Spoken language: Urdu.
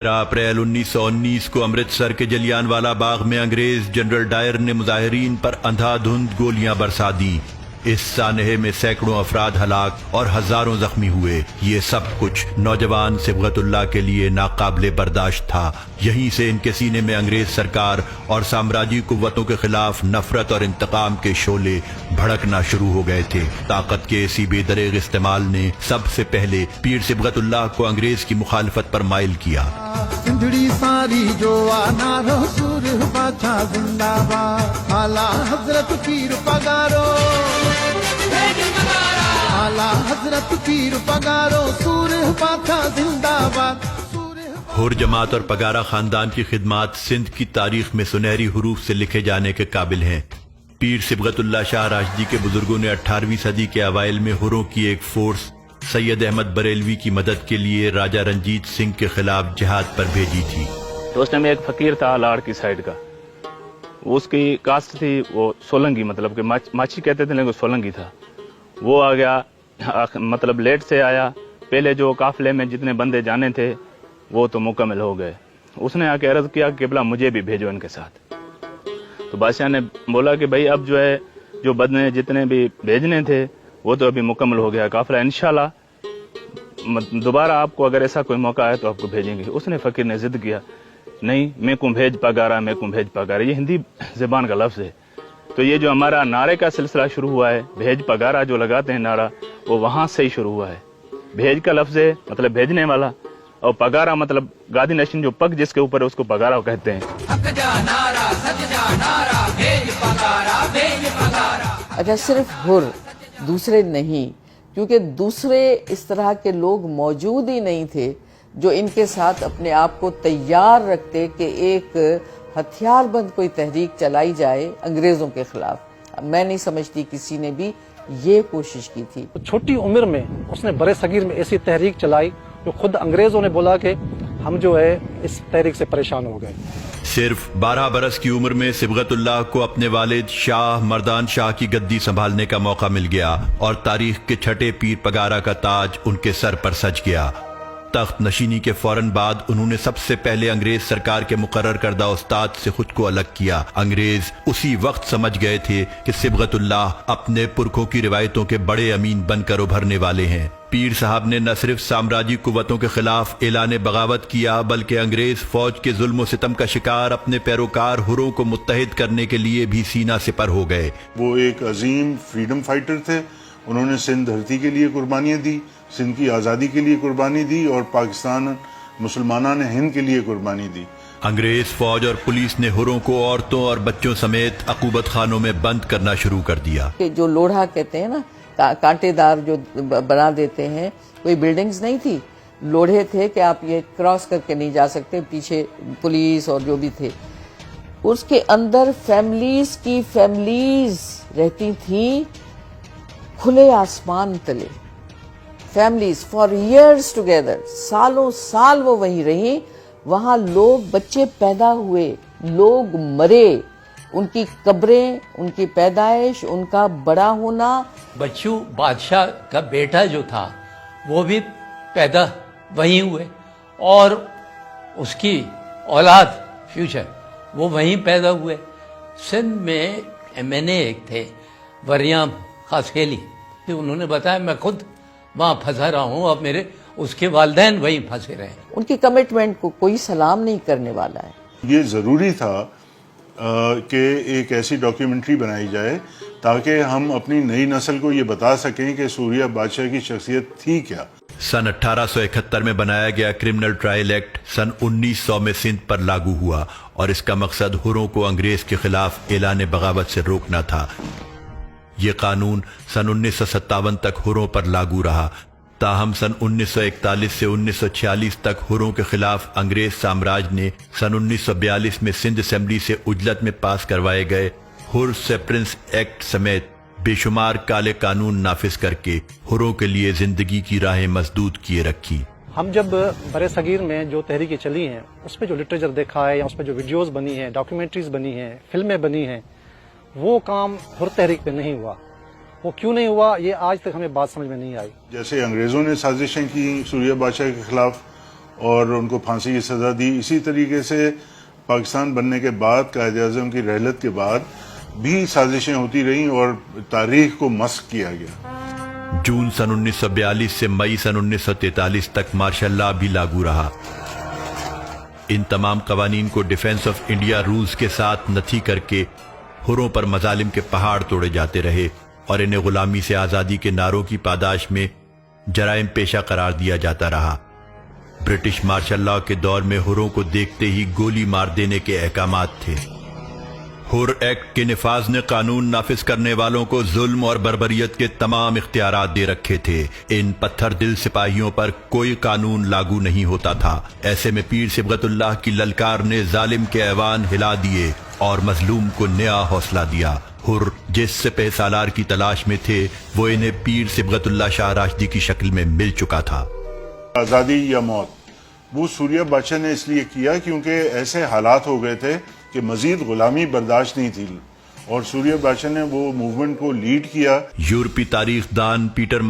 اپریل 1919 کو امرتسر کے جلیانوالہ باغ میں انگریز جنرل ڈائر نے مظاہرین پر اندھا دھند گولیاں برسا دی۔ اس سانحے میں سینکڑوں افراد ہلاک اور ہزاروں زخمی ہوئے۔ یہ سب کچھ نوجوان صبغت اللہ کے لیے ناقابل برداشت تھا۔ یہیں سے ان کے سینے میں انگریز سرکار اور سامراجی قوتوں کے خلاف نفرت اور انتقام کے شعلے بھڑکنا شروع ہو گئے تھے۔ طاقت کے اسی بے دریغ استعمال نے سب سے پہلے پیر صبغت اللہ کو انگریز کی مخالفت پر مائل کیا۔ زندڑی ساری جو آنا رسول بادشاہ زندہ باد، اعلیٰ حضرت پیر پگارو، اعلیٰ حضرت پیر پگارو، سور بادشاہ زندہ باد۔ ہور جماعت اور پگارا خاندان کی خدمات سندھ کی تاریخ میں سنہری حروف سے لکھے جانے کے قابل ہیں۔ پیر صبغت اللہ شاہ راشدی کے بزرگوں نے 18ویں صدی کے اوائل میں ہوروں کی ایک فورس سید احمد بریلوی کی مدد کے لیے راجہ رنجیت سنگھ کے خلاف جہاد پر بھیجی تھی۔ تو اس میں ایک فقیر تھا لاڑ کی سائیڈ کا، اس کی کاسٹ تھی وہ سولنگی، مطلب کہ ماچھی کہتے تھے لیکن سولنگی تھا۔ وہ آ گیا، مطلب لیٹ سے آیا، پہلے جو قافلے میں جتنے بندے جانے تھے وہ تو مکمل ہو گئے۔ اس نے آ کے عرض کیا کہ قبلہ مجھے بھی بھیجو ان کے ساتھ۔ تو بادشاہ نے بولا کہ بھائی اب جو ہے جو بندے جتنے بھی بھیجنے تھے وہ تو ابھی مکمل ہو گیا قافلہ، انشاءاللہ دوبارہ آپ کو اگر ایسا کوئی موقع آئے تو آپ کو بھیجیں گے۔ اس نے فقیر نے ضد کیا، نہیں میں کو بھیج پگارا، میں کو بھیج پگارا، یہ ہندی زبان کا لفظ ہے۔ تو یہ جو ہمارا نعرے کا سلسلہ شروع ہوا ہے، بھیج پگارا جو لگاتے ہیں نعرہ، وہ وہاں سے ہی شروع ہوا ہے۔ بھیج کا لفظ ہے مطلب بھیجنے والا، اور پگارا مطلب گادی نشین جو پگ جس کے اوپر ہے اس کو پگارا کہتے ہیں۔ اچھا، صرف ہر، دوسرے نہیں، کیونکہ دوسرے اس طرح کے لوگ موجود ہی نہیں تھے جو ان کے ساتھ اپنے آپ کو تیار رکھتے کہ ایک ہتھیار بند کوئی تحریک چلائی جائے انگریزوں کے خلاف۔ میں نہیں سمجھتی کسی نے بھی یہ کوشش کی تھی۔ چھوٹی عمر میں اس نے برے صغیر میں ایسی تحریک چلائی جو خود انگریزوں نے بولا کہ ہم جو ہے اس تحریک سے پریشان ہو گئے۔ صرف 12 برس کی عمر میں صبغت اللہ کو اپنے والد شاہ مردان شاہ کی گدی سنبھالنے کا موقع مل گیا اور تاریخ کے چھٹے پیر پگارا کا تاج ان کے سر پر سج گیا۔ تخت نشینی کے فوراً بعد انہوں نے سب سے پہلے انگریز سرکار کے مقرر کردہ استاد سے خود کو الگ کیا۔ انگریز اسی وقت سمجھ گئے تھے کہ صبغت اللہ اپنے پرکھوں کی روایتوں کے بڑے امین بن کر ابھرنے والے ہیں۔ پیر صاحب نے نہ صرف سامراجی قوتوں کے خلاف اعلان بغاوت کیا بلکہ انگریز فوج کے ظلم و ستم کا شکار اپنے پیروکار ہروں کو متحد کرنے کے لیے بھی سینہ سپر ہو گئے۔ وہ ایک عظیم فریڈم فائٹر تھے، انہوں نے سندھ دھرتی کے لیے قربانیاں دی، سندھ کی آزادی کے لیے قربانی دی، اور پاکستان مسلمانوں نے ہند کے لیے قربانی دی۔ انگریز فوج اور پولیس نے ہروں کو عورتوں اور بچوں سمیت عقوبت خانوں میں بند کرنا شروع کر دیا۔ کہ جو لوڑھا کہتے ہیں نا، کانٹے دار جو بنا دیتے ہیں، کوئی بلڈنگز نہیں تھی، لوڑھے تھے کہ آپ یہ کراس کر کے نہیں جا سکتے، پیچھے پولیس اور جو بھی تھے۔ اس کے اندر فیملیز کی فیملیز رہتی تھیں کھلے آسمان تلے، فیملیز فار ایئرز ٹوگیدر، سالوں سال وہ وہیں رہیں۔ وہاں لوگ، بچے پیدا ہوئے، لوگ مرے، ان کی قبریں، ان کی پیدائش، ان کا بڑا ہونا۔ بچو بادشاہ کا بیٹا جو تھا وہ بھی پیدا وہیں ہوئے، اور اس کی اولاد فیوچر وہ وہیں پیدا ہوئے۔ سندھ میں MNA ایک تھے وریام خاصیلی، انہوں نے بتایا میں خود وہاں پھنسا رہا ہوں، اب میرے اس کے والدین وہیں پھنسے رہے۔ ان کی کمٹمنٹ کو کوئی سلام نہیں کرنے والا ہے۔ یہ ضروری تھا کہ ایک ایسی ڈاکیومنٹری بنائی جائے تاکہ ہم اپنی نئی نسل کو یہ بتا سکیں کہ سوریہ بادشاہ کی شخصیت تھی کیا۔ سن 1871 میں بنایا گیا کرمنل ٹرائل ایکٹ سن 1900 میں سندھ پر لاگو ہوا، اور اس کا مقصد ہروں کو انگریز کے خلاف اعلان بغاوت سے روکنا تھا۔ یہ قانون سن 1957 تک ہروں پر لاگو رہا، تاہم سن 1941 سے 1946 تک ہروں کے خلاف انگریز سامراج نے سن 1942 میں سندھ اسمبلی سے عجلت میں پاس کروائے گئے ہر سیپرنس ایکٹ سمیت بے شمار کالے قانون نافذ کر کے ہروں کے لیے زندگی کی راہیں مسدود کیے رکھی۔ ہم جب برے صغیر میں جو تحریکیں چلی ہیں اس پہ جو لٹریچر دیکھا ہے یا اس پہ جو ویڈیوز بنی ہیں، ڈاکیومنٹریز بنی ہیں، فلمیں بنی ہیں، وہ کام ہر تحریک پہ نہیں ہوا۔ وہ کیوں نہیں ہوا یہ آج تک ہمیں بات سمجھ میں نہیں آئی۔ جیسے انگریزوں نے سازشیں کی سوریہ بادشاہ کے خلاف، اور ان کو پھانسی کی سزا دی. اسی طریقے سے پاکستان بننے کے بعد قائد اعظم کی رحلت کے بعد بھی سازشیں ہوتی رہیں اور تاریخ کو مسخ کیا گیا. جون سن 1942 سے مئی سن 1943 تک مارشل لا بھی لاگو رہا. ان تمام قوانین کو ڈیفنس آف انڈیا رولز کے ساتھ نتھی کر کے حروں پر مظالم کے پہاڑ توڑے جاتے رہے اور انہیں غلامی سے آزادی کے نعروں کی پاداش میں جرائم پیشہ قرار دیا جاتا رہا. برٹش مارشل لا کے دور میں حروں کو دیکھتے ہی گولی مار دینے کے احکامات تھے. حر ایکٹ کے نفاذ نے قانون نافذ کرنے والوں کو ظلم اور بربریت کے تمام اختیارات دے رکھے تھے. ان پتھر دل سپاہیوں پر کوئی قانون لاگو نہیں ہوتا تھا. ایسے میں پیر صبغت اللہ کی للکار نے ظالم کے ایوان ہلا دیے اور مظلوم کو نیا حوصلہ دیا. حر جس سپہ سالار کی تلاش میں تھے وہ انہیں پیر صبغت اللہ شاہ راشدی کی شکل میں مل چکا تھا. آزادی یا موت، وہ سوریہ بادشاہ نے اس لیے کیا کیونکہ ایسے حالات ہو گئے تھے کہ مزید غلامی برداشت نہیں تھی، اور سوریہ بادشاہ نے وہ موومنٹ کو لیڈ کیا. یورپی تاریخ دان پیٹر